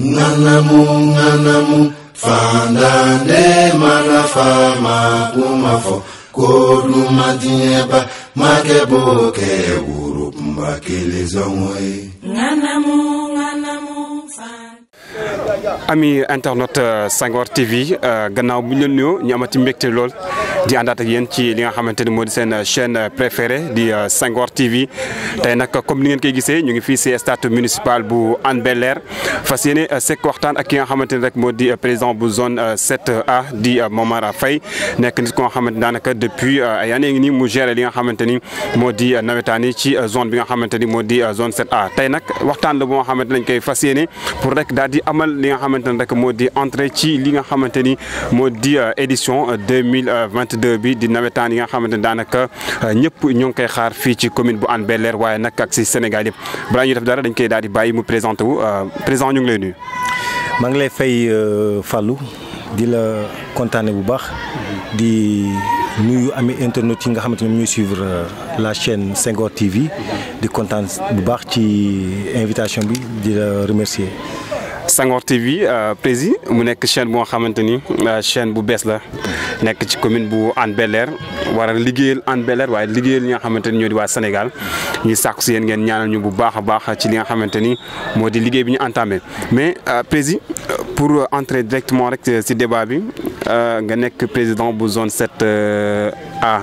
Nganamu fandande manafama kumafo kodu madieba makebo ke urupumba kelezomwe. Nganamu Ami internet Senghor TV gannaaw bu ñu leen nuyoo ñu amati mbégte lool di àndaat ak yéen ci li nga xamante ni moo di seen chaîne préférée di Senghor TV tey nag comme ni ngeen koy gisee ñu ngi fii si stade municipal bu Hann Bel-Air fas yéene sekk waxtaan ak ki nga xamante ni rek moo di président bu zone 7A di Momar Faye nekk nit ko nga xamante daanaka depuis ay années ngi nii mu géré li nga xamante ni moo di nawetaan yi ci zone bi nga xamante ni moo di zone 7A tey nag waxtaan la boo nga xamante nañ koy fas yéene pour rek daal di amal li nga xamante ne rek moo di entrée ci li nga xamante ni moo di édition 2022 bi di nawetaan yi nga xamante ne daanaka ñëpp ñoo ngi koy xaar fii ci commune bu Hann Bel-Air waaye nag ak si Sénégal yëpp balaa ñuy def dara dañ koy daal di bàyyi mu présenté wu président ñu ngi lay nuyu. maa ngi lay fay Fallou di la kontaane bu baax di nuyu ami internet yi nga xamante ne ñuy suivre la chaîne Senghor TV di kontaan bu baax ci invitation bi di la remercier. Senghor TV président mu nekk chaîne bu nga xamante ni chaîne bu bees la nekk ci commune bu Hann Bel-Air war a liggéeyal Hann Bel-Air waaye liggéeyal ñi nga xamante ni ñoo di waa Sénégal ñuy sàkku si yéen ngeen ñaanal ñu bu baax a baax ci li nga xamante ni moo di liggéey bi ñu entamé mais président pour entrer directement rek si débat bi nga nekk président bu zone 7A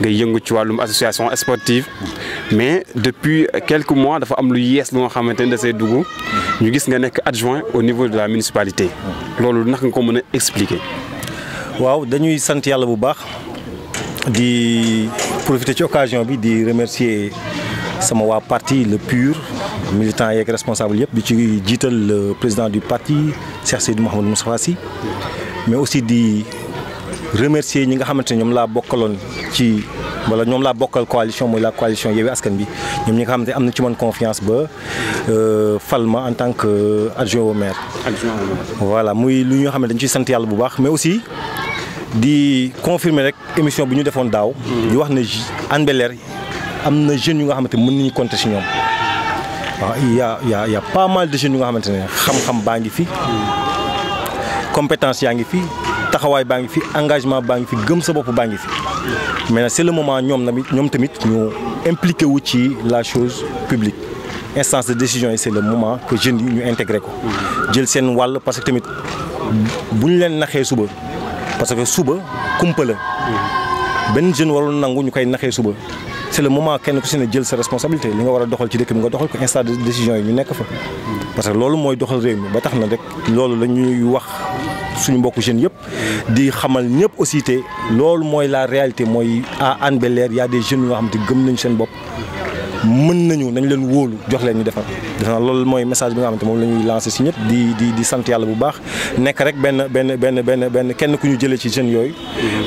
ngay yëngu ci wàllum association sportive mais depuis quelques mois dafa am lu yees lu nga xamante ni da say dugg ñu gis nga nekk adjoint au niveau de la municipalité loolu naka nga ko mën a expliquer. waaw dañuy sant yàlla bu baax di profiter ci occasion bi di remercier sama waa parti le PUR militant yeeg responsable yëpp di ci jiital le président du parti Cheikh Seydou Mouhamadou Moustapha Sy mais aussi di remercier ñi nga xamante ne ñoom laa bokkaloon ci wala ñoom laa bokkal coalition mooy la coalition Yewwi Askan Wi ñoom ñi nga xamante ne am na ci man confiance ba fal ma en tant que adjoint au maire. voilà muy lu ñu xam ne dañu ciy sant yàlla bu baax mais aussi di confirmer rek émission bi ñu defoon daaw. di wax ne Hann Bel-Air am na jeunes yu nga xamante ne mën nañu compter ci ñoom waaw y a pas mal de jeunes yu nga xamante ne xam-xam baa ngi fi compétence yaa ngi fi. taxawaay baa ngi fi engagement baa ngi fi gëm sa bopp baa ngi fi mais nag c'est le moment ñoom tamit ñu impliqué wu ci la chose publique instance de décision yi c'est le moment que jeunes yi ñu intégré ko jël seen wàll parce que tamit bu ñu leen naxee suba parce que suba kumpa la benn jeune warul nangu ñu koy naxee suba c'est le moment kenn ku si ne jël sa responsabilité li nga war a doxal ci dëkk bi nga doxal ko instance de décision yi ñu nekk fa parce que loolu mooy doxal réew mi ba tax na rek loolu la ñuy wax suñu mbokku jeunes yëpp di xamal ñëpp aussi te loolu mooy la réalité mooy à Hann Bel-Air y a des jeunes yoo xam te gëm nañu seen bopp mën nañu nañ leen wóolu jox leen ñu defar loolu mooy message bi nga xamante moom la ñuy lancer si ñëpp di sant yàlla bu baax nekk rek benn kenn ku ñu jëlee ci jeunes yooyu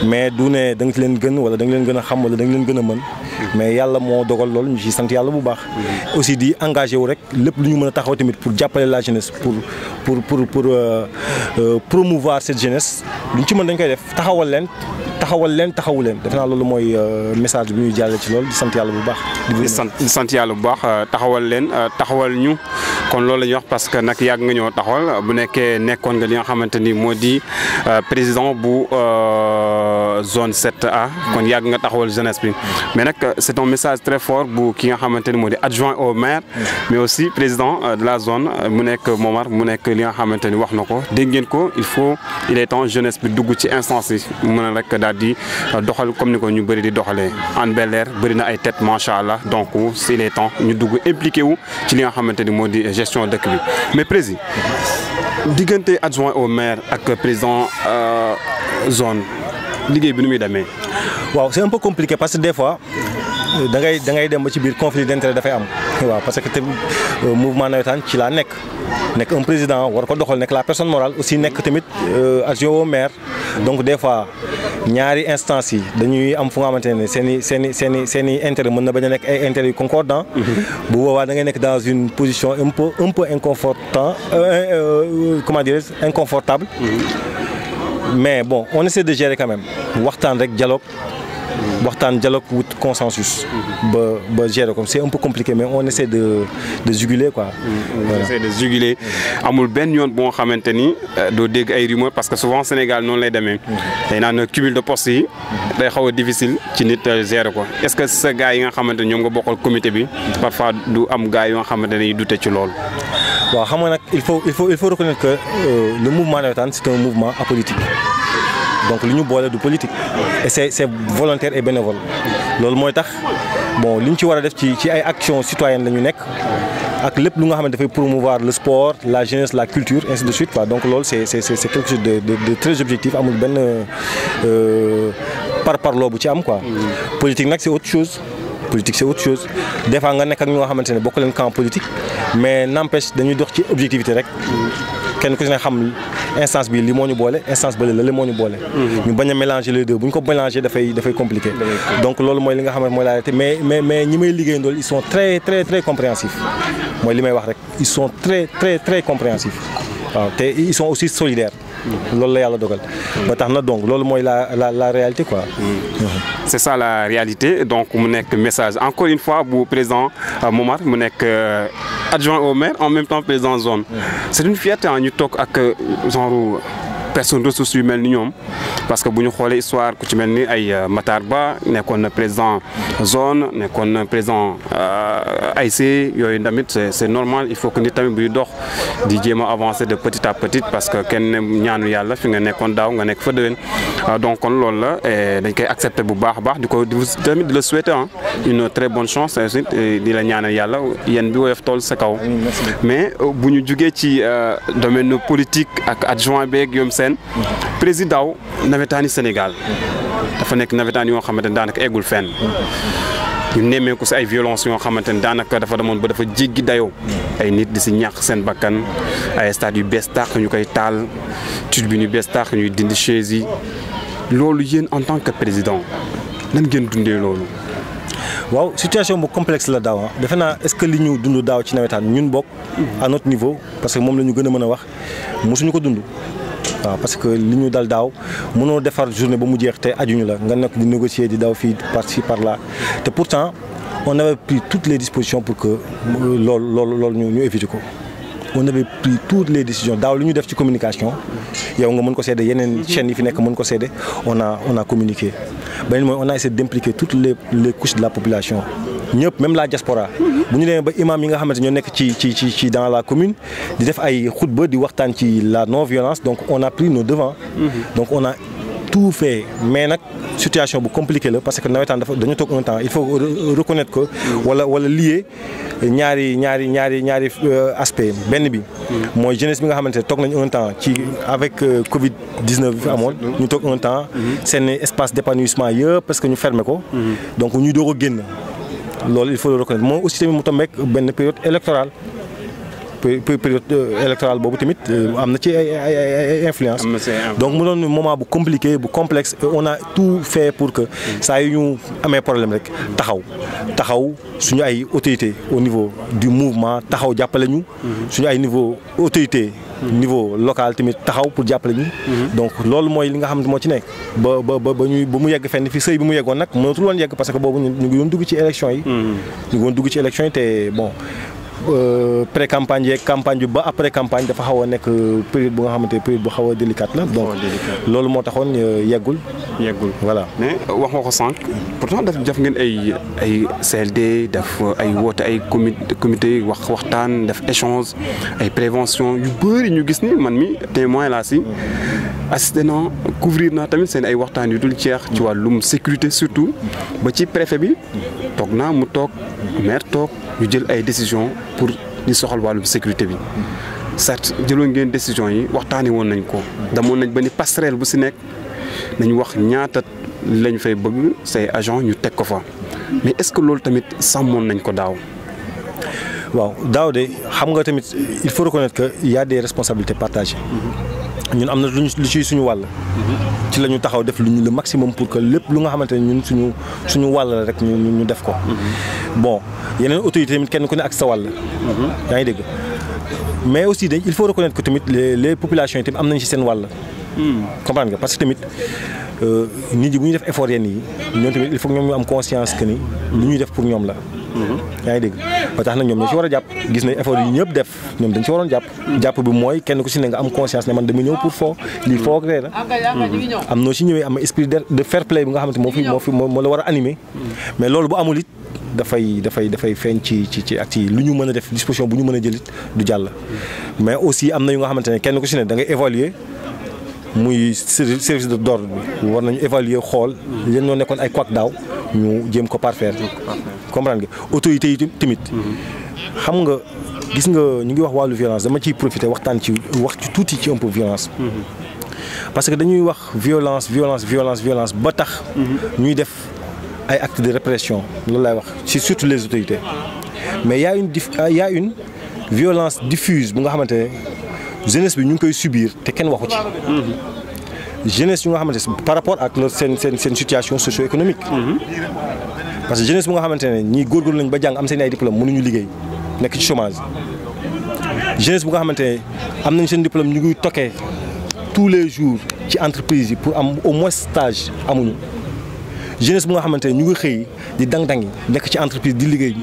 mais du ne da nga leen gën wala da nga leen gën a xam wala da nga leen gën a mën mais yàlla moo dogal loolu ñu ci sant yàlla bu baax aussi di engagé wu rek lépp lu ñu mën a taxaw tamit pour jàppale la jeunesse pour promouvoir cette jeunesse lu ñu ci mën dañ koy def taxawu leen defe naa loolu mooy message bi ñuy jàllale ci loolu di sant yàlla bu baax. di sant yàlla bu baax taxawal leen taxawal ñu kon loolu la ñuy wax parce que nag yàgg nga ñoo taxawal bu nekkee nekkoon nga li nga xamante ni moo di président bu zone 7A kon yàgg nga taxawal jeunesse bi mais nag c'est un message très fort bu ki nga xamante ni moo di adjoint au maire mais aussi président de la zone mu nekk Momar mu nekk li nga xamante ni wax na ko dégg ngeen ko il est temps jeunesse bi dugg ci instance yi mën a rek daal di doxal comme ni ko ñu bëri di doxalee Hann Bel-Air bëri na ay tête macha allah donc il est temps ñu dugg impliqué wu ci li nga xamante ni moo di gestion dëkk bi mais président diggante adjoint au maire ak président zone liggéey bi nu muy demee. waaw c'est un peu compliqué parce que des fois da ngay dem ba ci biir conflit d'intérêt dafay am waaw parce que te mouvement nawetaan ci laa nekk un président war ko doxal nekk la personne morale aussi nekk tamit adjoint au maire donc des fois ñaari instances yi dañuy am fu nga xamante ne seen i intérêt mën na bañ a nekk ay intérêts yu concordants bu boobaa da ngay nekk dans une position un peu inconfortable mais bon on essaie de gérer quand même waxtaan rek dialogue waxtaan dialogue wut consensus. ba gérer comme c'est un peu compliqué mais on essaie de juguler quoi. On essaie de juguler amul benn yoon bu nga xamante ni doo dégg ay rumeurs parce que souvent Sénégal noonu lay demee. day naan cumul de postes yi day xaw a difficile ci nit gérer ko est-ce que sa gars yi nga xamante ni ñoom nga bokkal comité bi parfois du am gars yi nga xamante ne dañuy dute ci loolu. waaw xam nga nag il faut reconnaître que le mouvement navétane c'est un mouvement apolitique. donc li ñu boole du politique et c'est volontaire et bénévole loolu mooy tax bon li ñu ci war a def ci ay actions citoyennes la ñu nekk ak lépp lu nga xamante dafay promouvoir le sport la jeunesse la culture ainsi de suite quoi donc loolu c'est quelque chose de très objectif amul benn parparloo bu ci am quoi. politique nag c'est autre chose. politique c'est autre chose des fois nga nekk ak ñoo xamante ne bokk leen camp politique mais n'empêche dañuy dox ci objectivité rek. kenn ku ci ne xam instance bi li moo ñu boole instance bële la li moo ñu boole. ñu bañ a mélanger les deux bu ñu ko mélanger dafay compliqué. donc loolu mooy li nga xam ne mooy la réalité mais ñi may liggéeyandool ils sont très très très compréhensifs mooy li may wax rek ils sont très très très compréhensifs waaw te ils sont aussi solidaires. loolu la yàlla dogal. ba tax na donc loolu mooy la réalité quoi. c'est ça la réalité donc mu nekk message encore une fois bu président Momar mu nekk adjoint au maire en même temps président zone. c'est une fierté ñu toog ak genre personne ressources yu mel ni ñoom parce que bu ñu xoolee histoire ku ci mel ni ay Matar Ba nekkoon na président zone nekkoon na président AIC yooyu tamit c'est normal il faut que nit tamit buy dox di jéem a avancer de petit à petit parce que kenn ñaanu yàlla fi nga nekkoon daaw nga nekk fa déwén donc kon loolu la dañ koy accepter bu baax a baax di ko tamit di la souhaiter une très bonne chance ensuite di la ñaanal yàlla yéen bi woyof tool sa kaw mais bu ñu jugee ci domaine politique ak adjoint beeg yom président nawetaani Sénégal dafa nekk nawetaan yoo xamante ne daanaka eggul fenn ñu nemmeeku si ay violence yoo xamante ne daanaka dafa demoon ba dafa jéggi dayoo ay nit di si ñàkk seen bakkan ay stade yu bees tàq ñu koy taal tribune yu bees tàq ñuy dindi chaise yi loolu yéen en tant que président nan ngeen dundee loolu. waaw situation bu complexe la daaw defe naa est-ce que li ñu dund daaw ci nawetaan ñun bokk à notre niveau parce que moom la ñu gën a mën a wax mosuñu ko dund. waaw parce que li ñu dal daaw mënoo defar journée ba mu jeex te ajuñu la nga nekk di négocier di daw fii par-ci par-là te pourtant on avait pris toutes les dispositions pour que loolu ñu éviter ko. on avait pris toutes les décisions daaw li ñu def ci communication yow nga mën ko seede yeneen chaînes yi fi nekk mën ko seede on a communiqué beneen mooy on a essayé d'impliquer toutes les couches de la population. ñëpp même la diaspora bu ñu demee ba imam yi nga xamante ñoo nekk ci dans la commune di def ay xutba di waxtaan ci la non violence donc on a pris nos devants. donc on a tout fait mais nag situation bu compliquée la parce que nawetaan dañu toog un temps il faut reconnaître que wala lier ñaari aspect benn bi mooy jeunesse bi nga xamante ne toog nañu un temps ci avec Covid 19 bi fi amoon ñu toog un temps seen espace d'épanouissement yëpp parce que ñu fermé ko donc ñu doog a génn. loolu il faut le reconnaître moom aussi tamit mu tombé benn période électorale boobu tamit am na ci ay influence donc mu doon moment bu compliqué bu complexe et on a tout fait pour que saa yu ñu amee problème rek taxaw suñu ay autorité au niveau du mouvement taxaw jàppale ñu suñu ay autorité niveau local tamit taxaw pour jàppale ñu donc loolu mooy li nga xamante moo ci nekk ba mu yegg fenn fi sëy bi mu yeggoon nag mënatul woon yegg parce que boobu ñu ngi doon dugg ci élection yi te bon pré-campagne yeeg campagne bi ba après campagne dafa xaw a nekk période bu nga xamante période bu xaw a délicate la donc loolu moo taxoon yeggul voilà. mais wax nga ko sànq pourtant def ngeen ay CLD def ay woote ay comité waxtaan def échange ay prévention yu bëri ñu gis ni man mi témoin laa si assisté naa couvrir naa tamit seen ay waxtaan yu dul jeex ci wàllum sécurité surtout ba ci préfet bi toog naa mu toog maire toog ñu jël ay décisions pour ñu soxal wàllum sécurité bi certes jëloon ngeen décisions yi waxtaanee woon nañ ko damoon nañ ba ni passerelle bu si nekk nañu wax ñaata lañ fay bëgg say agent ñu teg ko fa mais est-ce que loolu tamit sàmmoon nañ ko daaw. waaw daaw de xam nga tamit il faut reconnaître que y a des responsabilités partagées. ñun am na lu ci suñu wàll. ci la ñu taxaw def le maximum pour que lépp lu nga xamante ne ñun suñu wàll la rek ñu def ko. bon yeneen autorités tamit kenn ku ne ak sa wàll. yaa ngi dégg mais aussi il faut reconnaître que tamit les populations yi tamit am nañ ci seen wàll. comprendre nga parce que tamit nit ñi bu ñu def effort yenn yi ñoom tamit il faut que ñoom ñu am conscience que ni lu ñuy def pour ñoom la. yaa ngi dégg ba tax na ñoom ñoo ci war a jàpp gis nañ effort yi ñëpp def ñoom dañ ci waroon jàpp. jàpp bi mooy kenn ku si ne nga am conscience ne man dama ñëw pour foo lii foo ak ree la. am noo si ñëwee am esprit de fair play bi nga xamante moo la war a animer. mais loolu bu amul it dafay feeñ ci acte yi lu ñu mën a def disposition bu ñu mën a jëlit du jàll. mais aussi am na yu nga xamante ne kenn ku si ne da ngay évaluer. muy service d'ordre bi war nañu évaluer xool leen ñoo nekkoon ay couac daaw ñu jéem ko parfaire comprendre nga autorité yi tamit xam nga gis nga ñu ngi wax wàllu violence dama ciy profiter wax ci tuuti ci un peu violence parce que dañuy wax violence ba tax ñuy def ay actes de répression loolu laay wax ci surtout les autorités mais y a une violence diffuse bu nga xamante ne jeunesse bi ñu ngi koy subir te kenn waxu ci. jeunesse yu nga xamante ne par rapport ak seen situation socio-économique. parce que jeunesse bu nga xamante ne ñii góorgóorlu nañ ba jàng am seen ay diplôme mënuñu liggéey nekk ci chômage. jeunesse bu nga xamante ne am nañ seen diplôme ñu ngi toqué tous les jours ci entreprise yi pour am au moins stage amuñu. jeunesse bu nga xamante ne ñu ngi xëy di dang-dangi nekk ci entreprise di liggéey.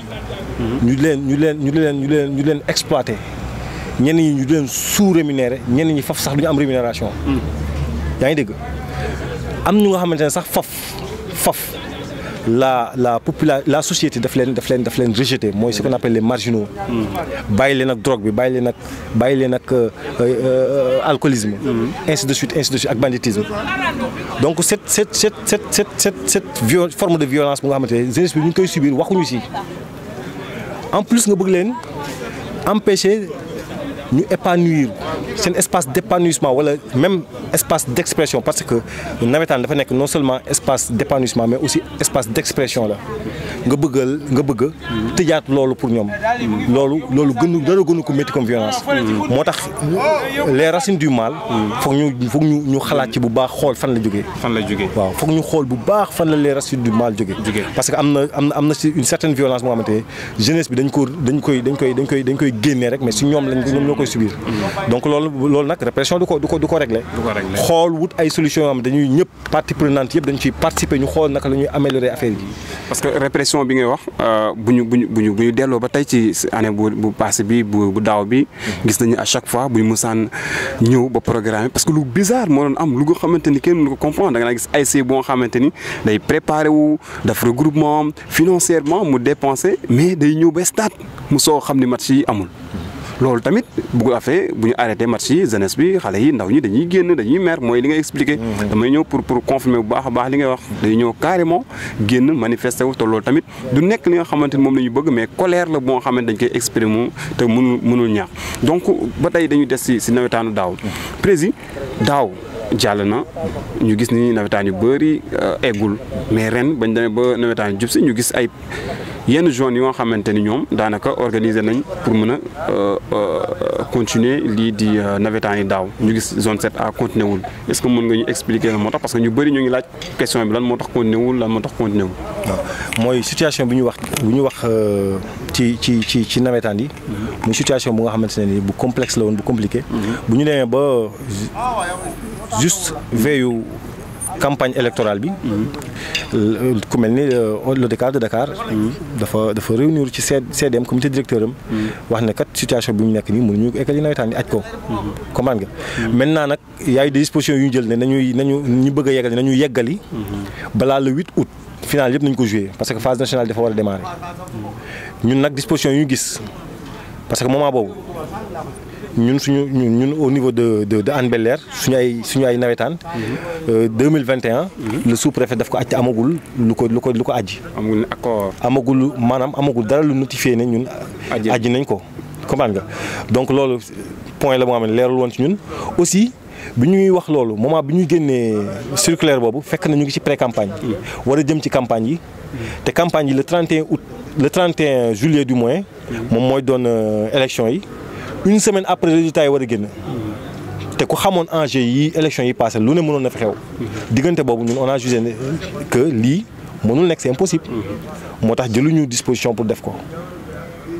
ñu leen exploité. ñenn ñi ñu leen sous-rémunéré ñenn ñi faf sax du ñu am rémunération. yaa ngi dégg am ñu nga xamante ne sax faf la société daf leen rejeté mooy ce qu'on appelle les marginaux. bàyyi leen ak drogue bi bàyyi leen ak alcoolisme. ainsi de suite ak banditisme. donc cette forme de violence bu nga xamante ne jeunesse bi ñu ngi koy subir waxuñu si en plus nga bëgg leen empêcher. ñu épanouir seen espace d'épanouissement wala même espace d'expression parce que nawetaan dafa nekk non seulement espace d'épanouissement mais aussi espace d'expression la nga bëgg tëjaat loolu pour ñoom loolu dara gënu ko métti comme violence moo tax les racines du mal foog ñu xalaat ci bu baax xool fan la jógee waaw foog ñu xool bu baax fan la les racines du mal jógee parce que am na ci une certaine violence moo xamante ne jeunesse bi dañ koy génnee rek mais si ñoom ñoo koy subir donc loolu nag répression du ko régler xool wut ay solutions yoo xam dañuy ñëpp parties prenantes yëpp dañu ciy participer ñu xool naka la ñuy améliorer affaire yi. parce que répression bi ngay wax bu ñu delloo ba tey ci année bu passé bi bu daaw bi gis nañu à chaque fois bu ñu musaan ñëw ba programme parce que lu bizarre moo doon am lu nga xamante ni kenn mënu ko comprendre da nga gis ASC boo xamante ni day préparé wu def regroupement financièrement mu dépensé mais day ñëw ba stade mu soo xam ni match yi amul. loolu tamit bu ñu arrêté match yi jeunesse bi xale yi ndaw ñi dañuy génn dañuy mer mooy li nga expliqué. damay ñëw pour confirmer bu baax a baax li ngay wax day ñëw carrément génn manifester wu te loolu tamit du nekk li nga xamante ni moom la ñu bëgg mais colère la boo xamante dañ koy exprimer te mënul ñaax donc ba tey dañuy des si nawetaanu daaw président daaw jàll na ñu gis ni nawetaan yu bëri eggul mais ren bañ demee ba nawetaan jub si ñu gis ay yenn zones yoo xamante ni ñoom daanaka organiser nañ pour mën a continuer lii di nawetaan yi daaw ñu gis zone 7A continué wul est-ce que mën nga ñu expliquer lan moo tax parce que ñu bëri ñu ngi laaj question bi lan moo tax continué wul lan moo tax continué wul. waaw mooy situation bu ñu wax ci nawetaan yi. muy situation bu nga xamante ne ni bu complexe la woon bu compliqué. bu ñu demee ba juste veillu campagne électorale bi. ku mel ni l'ODCAV de Dakar. dafa réunir ci CDM comité directeur am. wax ne kat situation bi ñu nekk nii mënuñu eggali nawetaan yi aj ko. comprendre nga. maintenant nag y a eu des dispositions yu ñu jël ne ñu bëgg a yeggali nañu yeggali. balaa le 8 août. final yëpp nañu ko joué parce que phase nationale dafa war a démarrer. ñun nag disposition yu ñu gis parce que moment boobu. ñun au niveau de Hann Bel-Air suñu ay nawetaan 2021 le sous-préfet daf ko aj te amagul lu ko ajji amagul accord amagul dara lu notifié ne ñun ajji nañ ko comprendre nga donc loolu point la moo xam ne leerul woon ci ñun aussi bi ñuy wax loolu moment bi ñuy génnee circulaire boobu fekk na ñu ngi ci pré-campagne war a jëm ci campagne yi te campagne yi le 31 juillet du mois moom mooy doon élection yi une semaine après résultat yi war a génn te ku xamoon enjeu yi élection yi passé lu ne mënoon na fi xew diggante boobu ñun on a jugé que lii mënul nekk c'est impossible moo tax jëluñu disposition pour def ko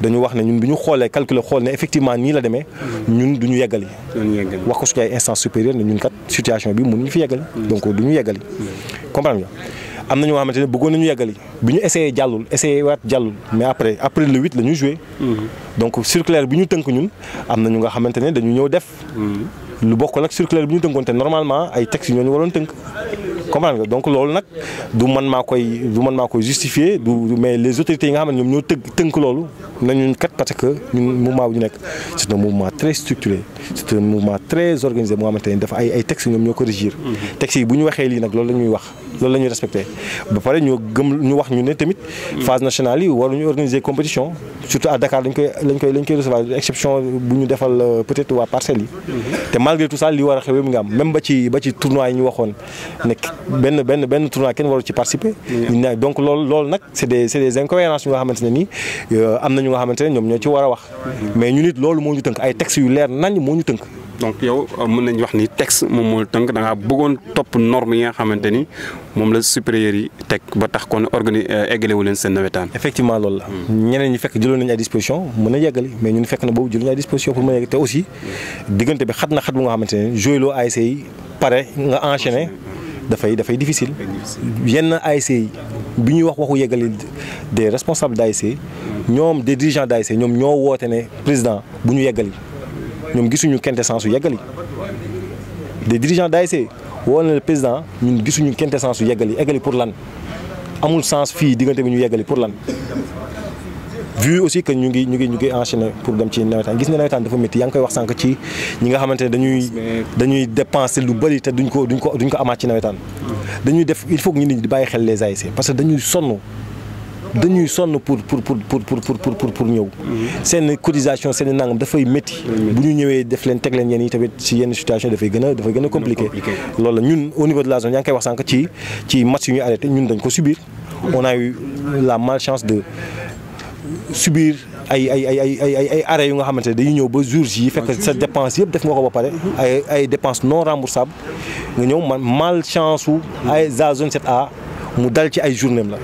dañu wax ne ñun bi ñu xoolee calculer xool ne effectivement nii la demee ñun du ñu yeggali wax ko suñu ay instance supérieure ne ñun kat situation bi mënuñu fi yeggali donc du ñu yeggali comprendre nga am na ñoo xamante ne bëggoon nañu yeggali bi ñu essayé jàllul essayé waat jàllul mais après le 8 la ñu joué donc circulaire bi ñu tënk ñun am na ñu nga xamante ne dañu ñëw def lu bokkul ak circulaire bi ñu tënkoon te normalement ay textes ñoo ñu waroon tënk comprendre nga donc loolu nag du man maa koy justifier du mais les autorités yi nga xam ne ñoom ñoo tënk loolu nañu kat parce que ñun mouvement bu ñu nekk c'est un mouvement très structuré c'est un mouvement très organisé moo xamante ne dafa ay textes ñoom ñoo ko régir textes yi bu ñu waxee lii nag loolu la ñuy wax loolu la ñuy respecté ba pare ñu wax ñu ne tamit phase nationale yi waruñu organiser compétition surtout à Dakar lañ koy recevoir exception bu ñu defal peut-être waa Parcelles yi te malgré tout ça li war a xew mu ngi am même ba ci tournoi yi ñu waxoon ne benn tournoi kenn waru ci participer donc loolu nag c'est des incohérences yu nga xamante ne nii am na ñu nga xamante ne ñoom ñoo ci war a wax mais ñu nit loolu moo ñu tënk ay textes yu leer nañ moo ñu tënk donc yow mën nañu wax ni texte moom moo tënk da ngaa bëggoon topp normes yi nga xamante ni moom la supérieur yi teg ba tax kon eggale wu leen seen nawetaan. effectivement loolu la. ñeneen ñi fekk jëloon nañu ay disposition mën a yeggali mais ñun fekk na boobu jëluñu ay disposition pour mën a yeggali te aussi diggante bi xat na xat bu nga xamante ne joué ASC yi pare nga enchaîner dafay difficile. yenn ASC yi bi ñuy waxu yeggali des responsables d'ASC ñoom des dirigeants d'ASC ñoom ñoo woote ne président bu ñu yeggali. ñoom gisuñu quintessence su yeggali des dirigeants d'ASC woo na le président ñun gisuñu quintessence su yeggali pour lan amul sens fii diggante bi ñu yeggali pour lan vu aussi que ñu ngi enchaîner pour dem ci nawetaan gis nga nawetaan dafa métti yaa ngi koy wax sànq ci ñi nga xamante ne dañuy dépenser lu bëri te duñ ko amaat ci nawetaan dañuy def il faut que ñu nit di bàyyi xel les ASC parce que dañuy sonn pour ñëw seen cotisation seen nangam dafay métti bu ñu ñëwee def leen teg leen yenn yi tamit ci yenn situation dafay gën a compliqué loolu la ñun au niveau de la zone yaa ngi koy wax sànq ci match yu ñu arrêté ñun dañ ko subir on a eu la malchance de subir ay arrêts yu nga xamante ne dañuy ñëw ba jours yi fekk sa dépense yëpp def nga ko ba pare ay dépenses non remboursables nga ñëw malchance u ay zone 7A mu dal ci ay journée la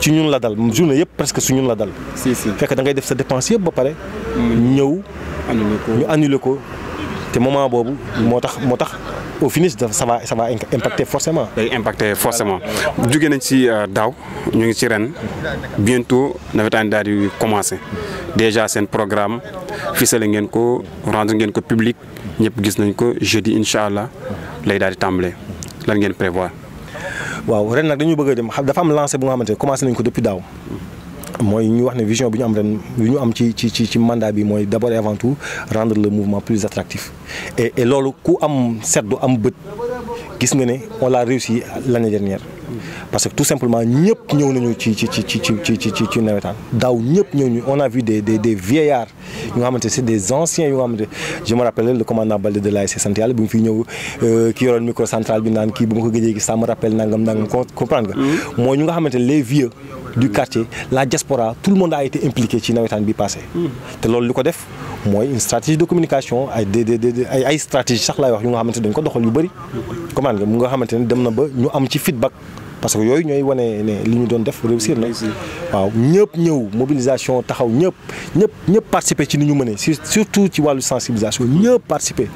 ci ñun la dal journée yëpp presque su ñun la dal. fekk da ngay def sa dépense yëpp ba pare. ñëw ñu annulé ko te moment boobu moo tax au finish ça va impacter forcément. day impacter forcément jóge nañ ci daaw ñu ngi ci ren bientôt nawetaan daal di commencer déjà seen programme ficelé ngeen ko rendre ngeen ko public ñëpp gis nañ ko jeudi incha allah lay daal di tàmbalee lan ngeen prévoir. waaw ren nag dañu bëgg a dem dafa am lancé bu nga xamante ne commencé nañ ko depuis daaw mooy ñu wax ne vision bi ñu am ren bi ñu am ci mandat bi mooy d'abord et avant tout rendre le mouvement plus attractif et loolu ku am seddu am bët gis nga ne on l'a réussi l'année dernière parce que tout simplement ñëpp ñëw nañu ci nawetaan daaw ñëpp ñëw ñu on a vu des vieillards yu nga xamante c'est des anciens yu nga xamante je me rappelle le commandant Baldé de l'ASC sant yàlla bi mu fi ñëw ki yoroon micro central bi naan kii bu ma ko gëjee gis ça me rappelle nangam comprendre nga mooy ñu nga xamante les vieux du quartier la diaspora tout le monde a été impliqué ci nawetaan bi passé te loolu li ko def mooy une stratégie de communication ay stratégie sax laay wax yu nga xamante dañ ko doxal yu bëri comprendre nga mu nga xamante ne dem na ba ñu am ci feedback parce que yooyu ñooy wane ne li ñu doon def réussir na waaw ñëpp ñëw mobilisation taxaw ñëpp participer ci ni ñu mënee surtout ci wàllu sensibilisation ñëpp participer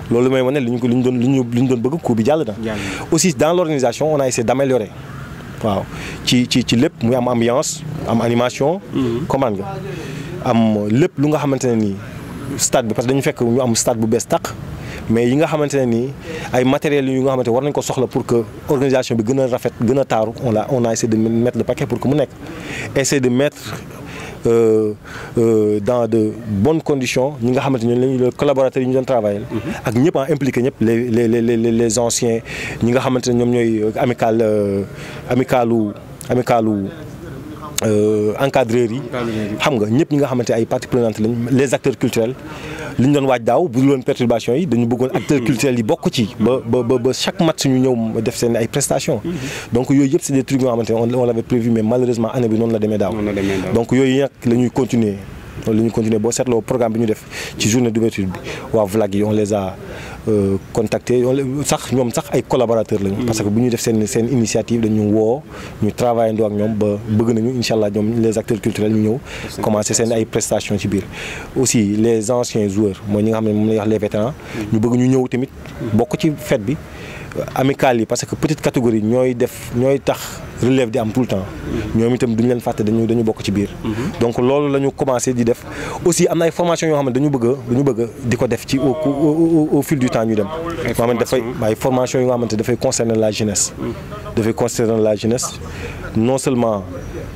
loolu mooy wane li ñu doon bëgg coup bi jàll na aussi dans l'organisation on a essayé d'améliorer waaw ci lépp muy am ambiance am animation comprendre nga am lépp lu nga xamante ne nii stade bi parce que dañu fekk ñu am stade bu bees tàq mais yi nga xamante ne nii ay matériels yu nga xamante war nañ ko soxla pour que organisation bi gën a rafet gën a taaru on a essayé de mettre le paquet pour que mu nekk essayer de mettre dans de bonnes conditions ñi nga xamante ne les collaborateurs yi ñu doon travailler ak ñëpp a impliqué ñëpp les anciens ñi nga xamante ne ñoom ñooy amicalu encadreurs yi xam nga ñëpp ñi nga xamante ay parties prenantes lañ les acteurs culturels li ñu doon waaj daaw bu dul woon perturbation yi dañu bëggoon acteurs culturels yi bokk ci ba chaque match ñu ñëw def seen ay prestations donc yooyu yëpp c'est des trucs yoo xamante on l'avait prévu mais malheureusement année bi noonu la demee daaw donc yooyu nag la ñuy continuer boo seetloo programme bi ñu def ci journée d'ouverture bi waa VLAG yi on les a contacter sax ñoom sax ay collaborateurs lañu. parce que bu ñu def seen initiative dañu woo ñu travailler ndoo ak ñoom ba bëgg nañu incha allah ñoom les acteurs culturels ñu ñëw commencer seen ay prestations ci biir. aussi les anciens joueurs mooy ñi nga xam ne moom la ñuy wax les vétérans ñu bëgg ñu ñëw tamit bokk ci fête bi amicale yi parce que petite catégorie ñooy tax relève di am tout le temps ñoom itam duñu leen fàtte dañu bokk ci biir. donc loolu la ñu commencé di def aussi am na ay formation yoo xam ne dañu bëgg di ko def ci au fil du temps ñu dem. ay formation yoo xamante dafay concerner la jeunesse. dafay concerner la jeunesse non seulement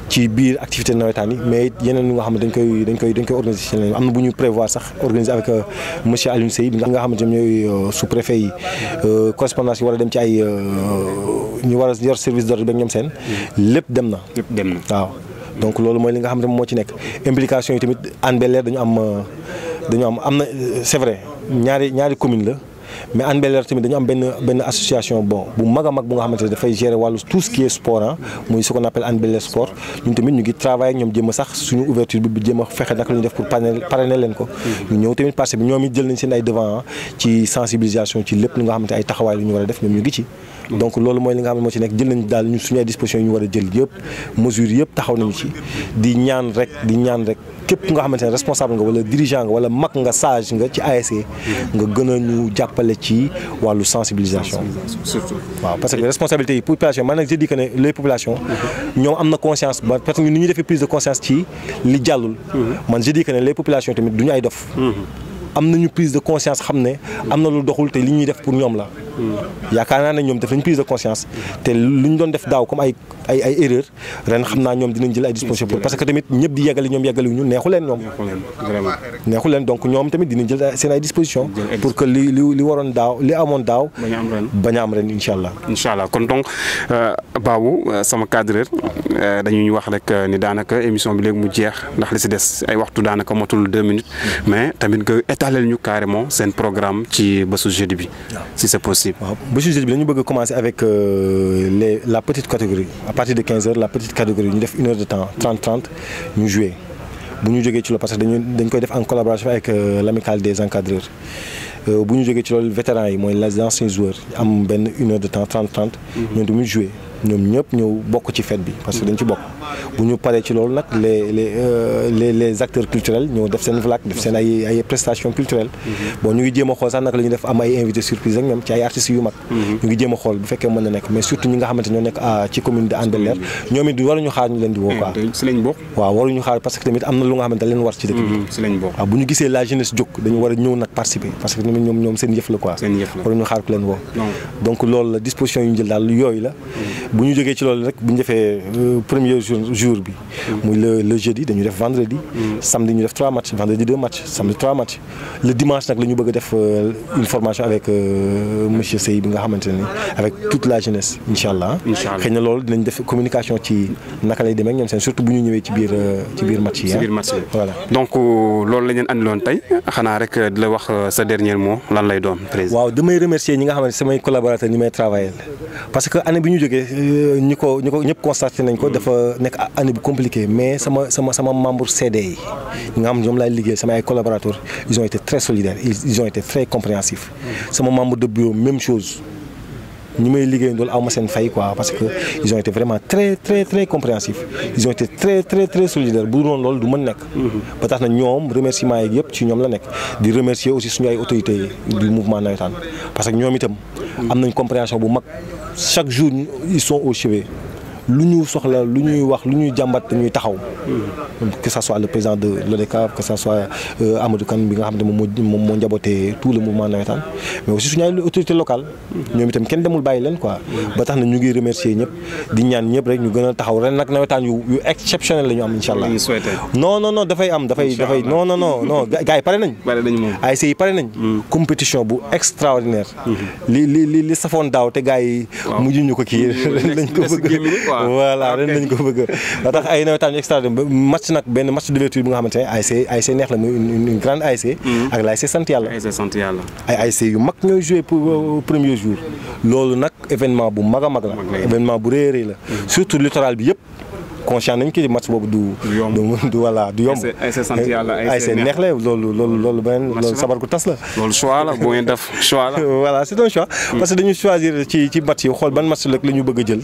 ci biir activité nawetaan yi mais yeneen nga xam ne dañ koy organiser am na bu ñu prévoir sax organiser avec monsieur Alioune Seye bi nga xamante ne ñooy sous-préfet yi correspondance yi war a dem ci ay ñu war a yor service d'ordre beeg ñoom seen lépp dem na waaw. donc loolu mooy li nga xam ne moo ci nekk implication yi tamit Hann Bel-Air dañu am na c'est vrai ñaari commune la. mais Hann Bel-Air tamit dañu am benn association bu mag a mag bu nga xamante ne dafay gérer wàllu tout ce qui est sport muy ce qu'on appelle Hann Bel-Air sport ñun tamit ñu ngi travailler ak ñoom jéem a sax suñu ouverture bi jéem a fexe naka la ñu def pour parrainer leen ko. ñu ñëw tamit parce que ñoom it jël nañ seen ay devant ci sensibilisation ci lépp li nga xamante ay taxawaay lu ñu war a def ñoom ñu ngi ci. donc loolu mooy li nga xam ne moo ci nekk jël nañ daal ñu suñu ay dispositions yi ñu war a jël yëpp mesures yëpp taxaw nañu ci di ñaan rek képp nga xamante ne responsable nga wala dirigeant nga wala mag nga sage nga ci ASC nga gën a ñu jàppale ci wàllu sensibilisation. surtout waaw parce que responsabilité yi population man nag je dis que ne les populations ñoom am na conscience ba parce que ni ñu defee prise de conscience ci li jàllul. man je dis que ne les populations tamit du ñu ay dof. am nañu prise de conscience xam ne am na lu doxul te li ñuy def pour ñoom la. yaakaar naa ne ñoom def nañ prise de conscience te lu ñu doon def daaw comme ay erreur ren xam naa ñoom dinañ jël ay dispositions pour parce que tamit ñëpp di yeggali ñoom yeggali ñu neexu leen ñoom. neexu leen donc ñoom tamit dinañ jël seen ay dispositions. pour que li waroon daaw li amoon daaw. bañ a am ren incha allah. incha allah kon donc Babou sama cadreur dañuy wax rek ni daanaka émission bi léegi mu jeex ndax li si des ay waxtu daanaka motul 2 minutes mais tamit nga étaler ñu carrément seen programme ci bésu jeudi bi si c'est possible. waaw bésu jeudi bi dañu bëgg a commencer avec la petite catégorie à partir de 15h la petite catégorie ñu def 1 heure de temps 30 ñu jouer bu ñu jógee ci loolu parce que dañ koy def en collaboration avec l'amicale des encadreurs bu ñu jógee ci loolu vétérans yi mooy les anciens joueurs am benn 1 heure de temps 30 ñoom tamit jouer ñoom ñëpp ñëw bokk ci fête bi parce que dañ ci bokk bu ñu paree ci loolu nag les acteurs culturels ñëw def seen vlak def seen ay prestations culturelles. bon ñu ngi jéem a xool sax naka la ñuy def am ay invités surprise ak ñoom ci ay artistes yu mag. ñu ngi jéem a xool bu fekkee mën na nekk mais surtout ñi nga xamante ñoo nekk ci commune de Hann Bel-Air ñoom it waruñu xaar ñu leen di woo quoi. si lañ bokk. waaw waruñu xaar parce que tamit am na lu nga xamante leen war ci dëkk bi. si lañ bokk waaw bu ñu gisee la jeunesse jóg dañu war a ñëw nag participer parce que tamit ñoom seen yëf la quoi. seen yëf la waruñu xaar ku leen woo. donc loolu la disposition yu ñu jël daal yooyu la bu ñu jógee ci loolu rek bu ñu defee premier jour bi muy le jeudi dañu def vendredi samedi ñu def 3 matchs vendredi 2 matchs samedi 3 matchs le dimanche nag la ñu bëgg a def une formation avec monsieur Sey bi nga xamante ne avec toute la jeunesse incha allah xëy na loolu dinañ def communication ci naka lay demee ak ñoom seen surtout bu ñu ñëwee ci biir match yi voilà donc loolu la ñu andiloon tey xanaa rek di la wax sa dernier mot lan lay doon président. waaw damay remercier ñi nga xamante samay collaborateurs ñi may travailler parce que année bi ñu jógee ñi ko ñëpp constaté nañ ko dafa nekk année bu compliqué mais sama membre CD yi ñi nga xam ñoom laay liggéey sama ay collaborateurs ils ont été très solidaires ils ont été très compréhensifs sama membre de bureau même chose ñi may liggéey doolu aw ma seen fay quoi parce que ils ont été vraiment très très très compréhensifs ils ont été très très très solidaires bu doon loolu du mën nekk ba tax na ñoom remerciement yi yëpp ci ñoom la nekk di remercier aussi suñu ay autorités du mouvement nawetaan parce que ñoom itam am nañ compréhension bu mag chaque jour ils sont au chevet lu ñu soxla lu ñuy wax lu ñuy jàmbat dañuy taxaw que ça soit le président de l'ODCAV que ça soit Amadou Kane bi nga xam ne moom moo njabootee tout le mouvement nawetaan mais aussi suñu ay autorités locales ñoom itam kenn demul bàyyi leen quoi ba tax na ñu ngi remercier ñëpp di ñaan ñëpp rek ñu gën a taxaw ren nag nawetaan yu exceptionnel la ñu am incha allah non dafay am dafay non gars yi pare nañ ASC yi pare nañ compétition bu extraordinaire li safoon daaw te gars yi mujj ñu ko kii lañ ko bëgg voilà ren nañ ko bëgg ba tax ay nawetaan yu extraordinaire match nag benn match d'ouverture bi nga xamante ne ASC neex la muy une grande ASC ak la ASC sant yàlla ay ASC yu mag ñooy joué pour premier jour loolu nag événement bu mag a mag la événement bu rëy a rëy la surtout littoral bi yëpp conscient nañ ki match boobu du voilà du yomb ay sant yàlla ay c'est neex la loolu beneen loolu sabar gu tas la loolu choix la bu ngeen def choix la voilà c'est un choix parce que dañu choisir ci match yi xool ban match la ñu bëgg a jël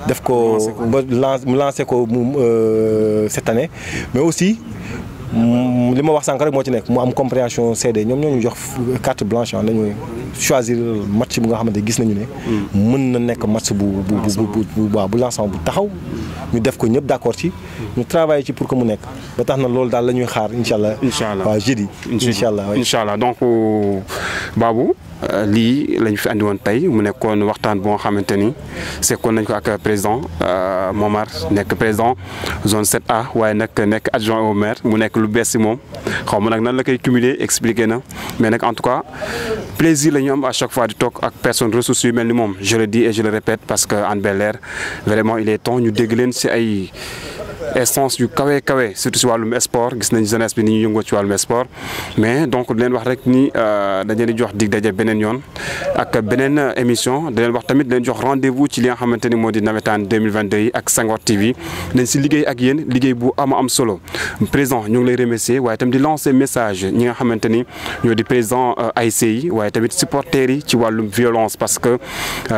def ko ba lancer ko cette année mais aussi li ma wax sànq rek moo ci nekk mu am compréhension CD ñoom ñoo ñu jox carte blanche dañuy choisir match bu nga xamante gis nañu ne mën na nekk match bu lancement bu taxaw ñu def ko ñëpp d'accord ci ñu travailler ci pour que mu nekk ba tax na loolu daal la ñuy xaar incha allah waaw jeudi incha allah donc Babou lii lañu fi andi woon tey mu nekkoon waxtaan boo xamante ni sekkoon nañ ko ak président Momar nekk président zone 7A waaye nag nekk adjoint au maire mu nekk lu bees si moom xaw ma nag nan la koy cumuler expliquer na mais nag en tout cas plaisir la ñu am à chaque fois di toog ak personne ressources yu mel ni moom je le dis et je le répète parce que Hann Bel-Air vraiment il est temps ñu dégg leen si ay essence yu kawe surtout si wàllum sport gis nañ jeunesse bi ni ñu yëngoo ci wàllum sport mais donc di leen wax rek ni dañ leen di jox dig daje beneen yoon ak beneen émission di leen wax tamit di leen jox rendez-vous ci li nga xamante ni moo di nawetaan 2022 yi ak Senghor TV nañ si liggéey ak yéen liggéey bu am solo président ñu ngi lay remercier waaye tamit di lancer message ñi nga xamante ni ñoo di président ASC yi waaye tamit supporters yi ci wàllum violence parce que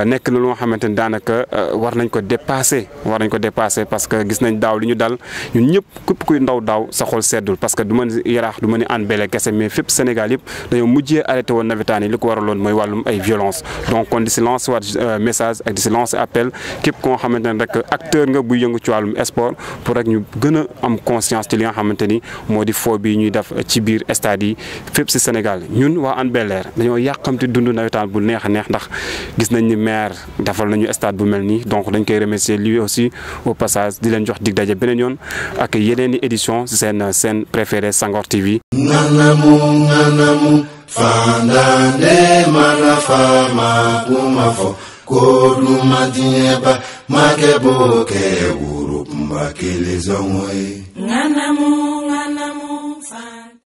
nekk na lu nga xamante ni daanaka war nañ ko dépasser parce que gis nañ daaw li ñu dal ñun ñëpp képp kuy ndaw daaw sa xol seddul parce que du ma ni Yaraax du ma ni Hann Bel-Air kese mais fépp Sénégal yëpp dañoo mujjee arrêté woon nawetaan yi li ko waraloon mooy wàllum ay violence donc kon di si lancer waat message ak di si lancer appel képp koo xamante ne rek acteur nga buy yëngu ci wàllum sport pour rek ñu gën a am conscience ci li nga xamante ni moo di foo bi ñuy def ci biir stade yi fépp si Sénégal ñun waa Hann Bel-Air dañoo yàqamti dund nawetaan bu neex a neex ndax gis nañ ni maire defal nañu stade bu mel nii donc dañ koy remercier lui aussi au passage di leen jox dig daje beneen yoon ak yeneen i édition ci seen préféré Senghor TV. Nganamu fandane mana fama kumafo kodu madieba makebo ke urup mbakele zongwe.